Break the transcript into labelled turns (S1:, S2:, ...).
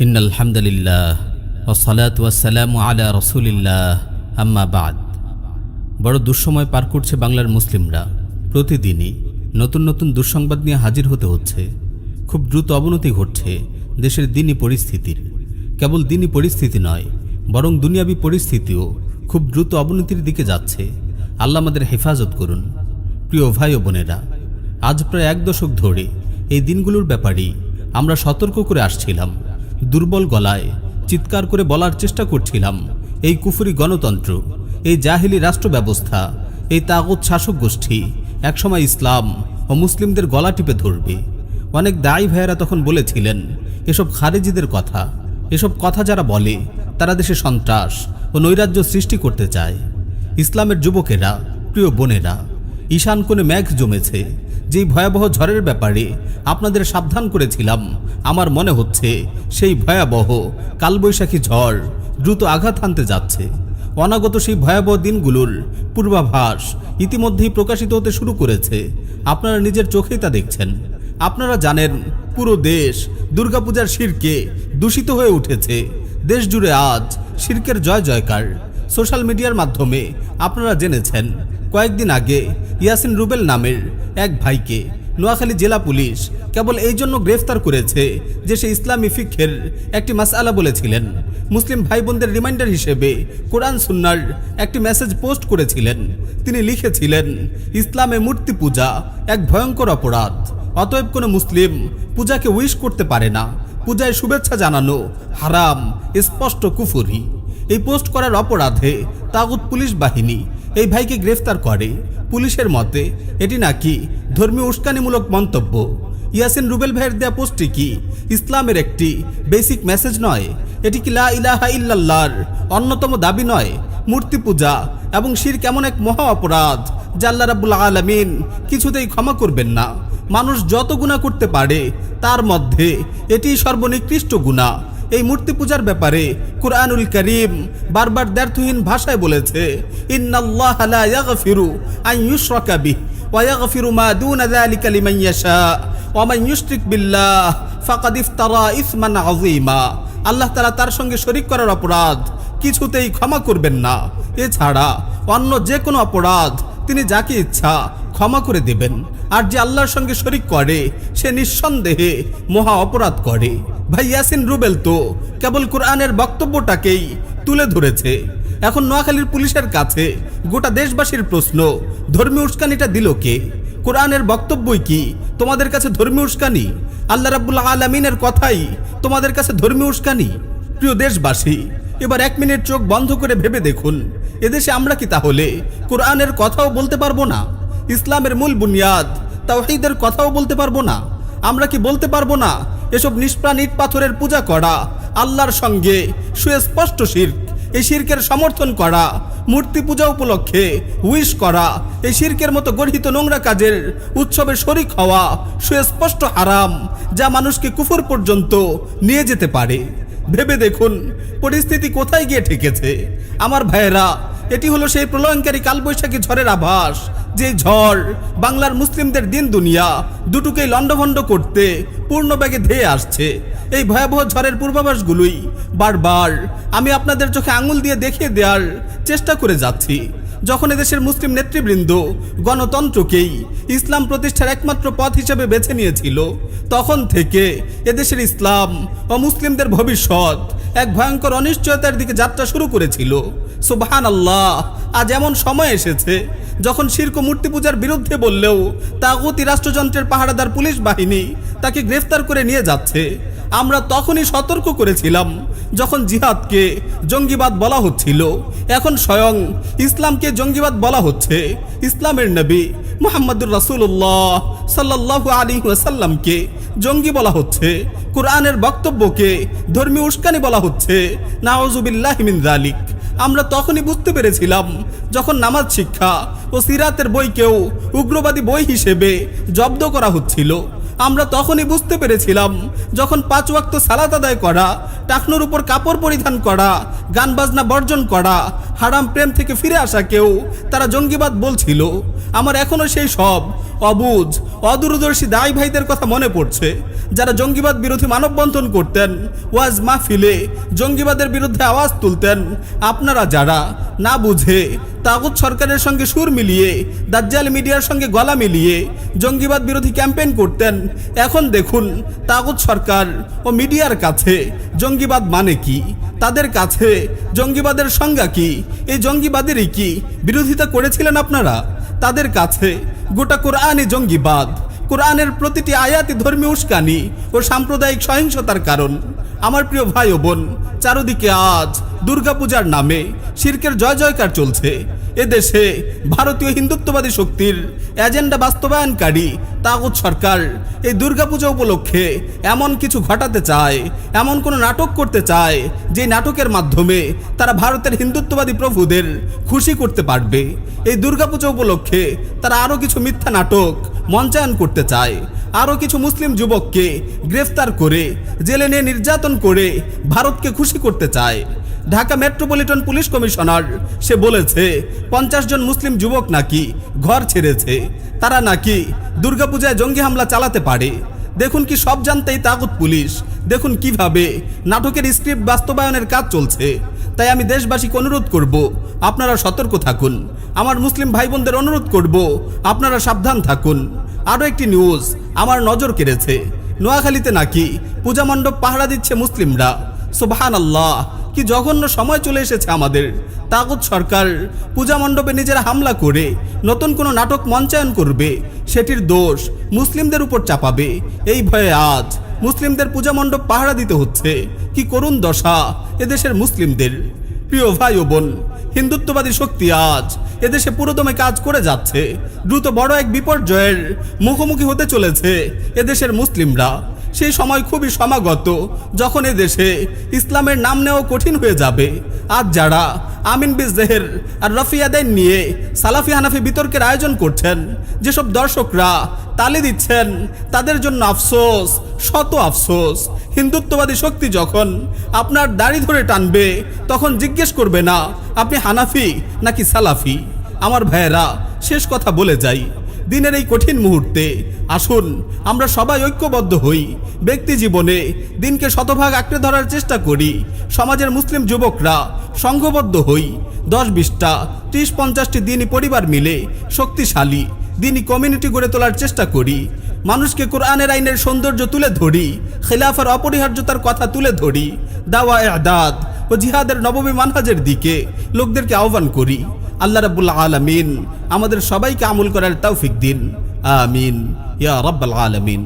S1: ইন্নাল হামদুলিল্লাহ ওয়াসসালাতু ওয়াসসালামু আলা রাসূলিল্লাহ আম্মা বাদ। বড় দুঃসময় পার করছে বাংলার মুসলিমরা। প্রতিদিনই নতুন নতুন দুঃসংবাদ নিয়ে হাজির হতে হচ্ছে। খুব দ্রুত অবনতি ঘটছে দেশের দিনী পরিস্থিতির। কেবল দিনী পরিস্থিতি নয়, বরং দুনিয়াবী পরিস্থিতিও খুব দ্রুত অবনতির দিকে যাচ্ছে। আল্লাহ আমাদের হেফাজত করুন। প্রিয় ভাই ও বোনেরা, আজ প্রায় এক দশক ধরে এই দিনগুলোর ব্যাপারেই আমরা সতর্ক করে আসছিলাম। দুর্বল গলায় চিৎকার করে বলার চেষ্টা করছিলাম, এই কুফরি গণতন্ত্র, এই জাহিলি রাষ্ট্র ব্যবস্থা, এই তাগুত শাসক গোষ্ঠী একসময় ইসলাম ও মুসলিমদের গলা টিপে ধরবে। অনেক দায়ী ভাইয়েরা তখন বলেছিলেন, এসব খারেজিদের কথা, এসব কথা যারা বলে তারা দেশে সন্ত্রাস ও নৈরাজ্য সৃষ্টি করতে চায়। ইসলামের যুবকেরা, প্রিয় বোনেরা, ঈশান কোণে মেঘ জমেছে, যেই ভয়াবহ ঝড়ের ব্যাপারে আপনাদের সাবধান করেছিলাম, আমার মনে হচ্ছে সেই ভয়াবহ কালবৈশাখী ঝড় দ্রুত আঘাত হানতে যাচ্ছে। অনাগত সেই ভয়াবহ দিনগুলোর পূর্বাভাস ইতিমধ্যেই প্রকাশিত হতে শুরু করেছে। আপনারা নিজের চোখেই তা দেখছেন। আপনারা জানেন, পুরো দেশ দুর্গাপূজার শিরকে দূষিত হয়ে উঠেছে। দেশ জুড়ে আজ শিরকের জয় জয়কার। সোশ্যাল মিডিয়ার মাধ্যমে আপনারা জেনেছেন, কয়েকদিন আগে ইয়াসিন রুবেল নামের এক ভাইকে নোয়াখালী জেলা পুলিশ কেবল এই জন্য গ্রেফতার করেছে যে সে ইসলামী ফিকহের একটি মাসআলা বলেছিলেন। মুসলিম ভাই বোনদের রিমাইন্ডার হিসেবে কোরআন সুন্নাহর একটি মেসেজ পোস্ট করেছিলেন। তিনি লিখেছিলেন, ইসলামে মূর্তি পূজা এক ভয়ঙ্কর অপরাধ। অতএব কোনো মুসলিম পূজাকে উইশ করতে পারে না। পূজায় শুভেচ্ছা জানানো হারাম, স্পষ্ট কুফরি। এই পোস্ট করার অপরাধে তাগুত পুলিশ বাহিনী এই ভাইকে গ্রেফতার করে। পুলিশের মতে এটি নাকি ধর্মীয় উস্কানিমূলক মন্তব্য। ইয়াসিন রুবেল ভাইয়ের দেয়া পোস্টটি কি ইসলামের একটি বেসিক মেসেজ নয়? এটি কি লা ইলাহা ইল্লাল্লাহর অন্যতম দাবি নয়? মূর্তি পূজা এবং শিরক এমন এক মহা অপরাধ যা আল্লাহ রাব্বুল আলামিন কিছুতেই ক্ষমা করবেন না। মানুষ যত গুনাহ করতে পারে তার মধ্যে এটি সর্বনিকৃষ্ট গুনাহ। এই মূর্তি পূজার ব্যাপারে কুরআনুল কারীম বারবার দ্ব্যর্থহীন ভাষায় বলেছে, ইন্নাল্লাহা লা ইয়াগফিরু আন ইউশরাকা বিহি ওয়া ইয়াগফিরু মা দুনা যালিকা লিমান ইয়াশা ওয়া মান ইউশরিক বিল্লাহ ফাকাদ ইফতারা ইসমান আযীমা। আল্লাহ তাআলা তার সঙ্গে শরীক করার অপরাধ কিছুতেই ক্ষমা করবেন না। এছাড়া অন্য যে কোনো অপরাধ তিনি যাকে ইচ্ছা ক্ষমা করে দেবেন। আর যে আল্লাহর সঙ্গে শরীক করে সে নিঃসন্দেহে মহা অপরাধ করে। ভাই ইয়াসিন রুবেল তো কেবল কোরআনের বক্তব্যটাকেই তুলে ধরেছে। এখন নোয়াখালীর পুলিশের কাছে গোটা দেশবাসীর প্রশ্ন, ধর্মীয় উস্কানিটা দিল কে? কোরআনের বক্তব্যই কি তোমাদের কাছে ধর্মীয় উস্কানি? আল্লাহ রাব্বুল আলামিনের কথাই তোমাদের কাছে ধর্মীয় উস্কানি? প্রিয় দেশবাসী, এবার এক মিনিট চোখ বন্ধ করে ভেবে দেখুন, এদেশে আমরা কি তাহলে কোরআনের কথাও বলতে পারবো না? ইসলামের মূল বুনিয়াদ তাওহীদের কথাও বলতে পারবো না? আমরা কি বলতে পারবো না এসব নিষ্প্রাণ ইট পাথরের পূজা করা আল্লাহর সঙ্গে সুস্পষ্ট শিরক? এই শিরকের সমর্থন করা, মূর্তি পূজা উপলক্ষে উইশ করা, এই শিরকের মতো গর্হিত নোংরা কাজের উৎসবে শরিক হওয়া সুস্পষ্ট হারাম, যা মানুষকে কুফর পর্যন্ত নিয়ে যেতে পারে। ভেবে দেখুন পরিস্থিতি কোথায় গিয়ে ঠেকেছে। আমার ভাইয়েরা, এটি হলো সেই প্রলয়ঙ্কারী কালবৈশাখী ঝড়ের আভাস, যে ঝড় বাংলার মুসলিমদের দিন দুনিয়া দুটোকেই লণ্ডভণ্ড করতে পূর্ণবেগে ধেয়ে আসছে। এই ভয়াবহ ঝড়ের পূর্বাভাসগুলোই বারবার আমি আপনাদের চোখে আঙুল দিয়ে দেখিয়ে দেওয়ার চেষ্টা করে যাচ্ছি। যখন এদেশের মুসলিম নেতৃবৃন্দ গণতন্ত্রকেই ইসলাম প্রতিষ্ঠার একমাত্র পথ হিসেবে বেছে নিয়েছিল, তখন থেকে এদেশের ইসলাম ও মুসলিমদের ভবিষ্যৎ এক ভয়ঙ্কর অনিশ্চয়তার দিকে যাত্রা শুরু করেছিল। সুবহানাল্লাহ, আজ এমন সময় এসেছে যখন শিরক ও মূর্তি পূজার বিরুদ্ধে বললেও তাগুতি রাষ্ট্রযন্ত্রের পাহারাদার পুলিশ বাহিনী তাকে গ্রেফতার করে নিয়ে যাচ্ছে। আমরা তখনই সতর্ক করেছিলাম যখন জিহাদকে জঙ্গিবাদ বলা হচ্ছিল। এখন স্বয়ং ইসলামকে জঙ্গিবাদ বলা হচ্ছে। ইসলামের নবী মুহাম্মদুর রাসূলুল্লাহ সাল্লাল্লাহু আলাইহি ওয়াসাল্লামকে জঙ্গি বলা হচ্ছে। কোরআনের বক্তব্যকে ধর্মীয় উস্কানি বলা হচ্ছে। নাউযুবিল্লাহি মিন যালিক। আমরা তখনই বুঝতে পেরেছিলাম যখন নামাজ শিক্ষা ও সিরাতের বইকেও উগ্রবাদী বই হিসেবে জব্দ করা হচ্ছিল। আমরা তখনই বুঝতে পেরেছিলাম যখন 5 ওয়াক্ত সালাত আদায় করা, টাকনুর উপর কাপড় পরিধান করা, গান বাজনা বর্জন করা, হারাম প্রেম থেকে ফিরে আসাকেও তারা জঙ্গিবাদ বলছিল। আমার এখনো সেই সব অবুঝ অদূরদর্শী দায়ী ভাইদের কথা মনে পড়ছে, যারা জঙ্গিবাদ বিরোধী মানববন্ধন করতেন, ওয়াজ মাহফিলে জঙ্গিবাদের বিরুদ্ধে আওয়াজ তুলতেন। আপনারা যারা না বুঝে তাগুত সরকারের সঙ্গে সুর মিলিয়ে দাজ্জাল মিডিয়ার সঙ্গে গলা মিলিয়ে জঙ্গিবাদ বিরোধী ক্যাম্পেইন করতেন, এখন দেখুন তাগুত সরকার ও মিডিয়ার কাছে জঙ্গিবাদ মানে কি, তাদের কাছে জঙ্গিবাদের সংজ্ঞা কি, এই জঙ্গিবাদেরই কি বিরোধিতা করেছিলেন আপনারা? তাদের কাছে গোটা কোরআনই জঙ্গিবাদ, কোরআনের প্রতিটি আয়াতই ধর্মীয় উস্কানি ও সাম্প্রদায়িক সহিংসতার কারণ। আমার প্রিয় ভাই ও বোন, চারদিকে আজ দুর্গাপূজার নামে শিরকের জয় জয়কার চলছে। এদেশে ভারতীয় হিন্দুত্ববাদী শক্তির এজেন্ডা বাস্তবায়নকারী তাগুত সরকার এই দুর্গাপূজা উপলক্ষে এমন কিছু ঘটাতে চায়, এমন কোনো নাটক করতে চায় যে নাটকের মাধ্যমে তারা ভারতের হিন্দুত্ববাদী প্রভুদের খুশি করতে পারবে। এই দুর্গাপূজা উপলক্ষে তারা আরও কিছু মিথ্যা নাটক মঞ্চায়ন করতে চায়, আরও কিছু মুসলিম যুবককে গ্রেফতার করে জেলে নিয়ে নির্যাতন করে ভারতকে খুশি করতে চায়। ঢাকা মেট্রোপলিটন পুলিশ কমিশনার সে বলেছে 50 জন মুসলিম যুবক নাকি ঘর ছেড়েছে, তারা নাকি দুর্গাপূজায় জঙ্গি হামলা চালাতে পারে। দেখুন কি সব জানতেই তাগুত পুলিশ, দেখুন কিভাবে নাটকের স্ক্রিপ্ট বাস্তবায়নের কাজ চলছে। তাই আমি দেশবাসীকে অনুরোধ করব, আপনারা সতর্ক থাকুন। আমার মুসলিম ভাই বোনদের অনুরোধ করব, আপনারা সাবধান থাকুন। আরও একটি নিউজ আমার নজর কেড়েছে, নোয়াখালীতে নাকি পূজা মণ্ডপ পাহারা দিচ্ছে মুসলিমরা। সুবহানাল্লাহ, কি জঘন্য সময় চলে এসেছে আমাদের। তাগুত সরকার পূজা মণ্ডপে নিজেরা হামলা করে নতুন কোনো নাটক মঞ্চায়ন করবে, সেটির দোষ মুসলিমদের উপর চাপাবে। এই ভয়ে আজ মুসলিমদের পূজা মণ্ডপ পাহারা দিতে হচ্ছে। কি করুণ দশা এদেশের মুসলিমদের। প্রিয় ভাই ও বোন, হিন্দুত্ববাদী শক্তি আজ এদেশে পুরোদমে কাজ করে যাচ্ছে। দ্রুত বড় এক বিপর্যয়ের মুখোমুখি হতে চলেছে এদেশের মুসলিমরা। সেই সময় খুবই সমাগত, যখন এদেশে ইসলামের নাম নেওয়া কঠিন হয়ে যাবে। আজ যারা আমিন বিন জেহের আর রফিয়াদাইন নিয়ে সালাফি হানাফি বিতর্কের আয়োজন করছেন, যেসব দর্শকরা তালি দিচ্ছেন, তাদের জন্য আফসোস, শত আফসোস। হিন্দুত্ববাদী শক্তি যখন আপনার দাড়ি ধরে টানবে, তখন জিজ্ঞেস করবে না আপনি হানাফি নাকি সালাফি। আমার ভাইয়েরা, শেষ কথা বলে যাই, দিনের এই কঠিন মুহূর্তে আসুন আমরা সবাই ঐক্যবদ্ধ হই। ব্যক্তি জীবনে দিনকে শতভাগ আঁকড়ে ধরার চেষ্টা করি। সমাজের মুসলিম যুবকরা সংঘবদ্ধ হই। 10-20টা 30-50টি দিনই পরিবার মিলে শক্তিশালী দিনই কমিউনিটি গড়ে তোলার চেষ্টা করি। মানুষকে কোরআনের আইনের সৌন্দর্য তুলে ধরি, খিলাফার অপরিহার্যতার কথা তুলে ধরি, দাওয়া ইআদাদ ও জিহাদের নববী মানহাজের দিকে লোকদেরকে আহ্বান করি। আল্লাহ রাব্বুল আলামিন আমাদের সবাইকে আমল করার তৌফিক দিন। আমিন ইয়া রাব্বাল আলামিন।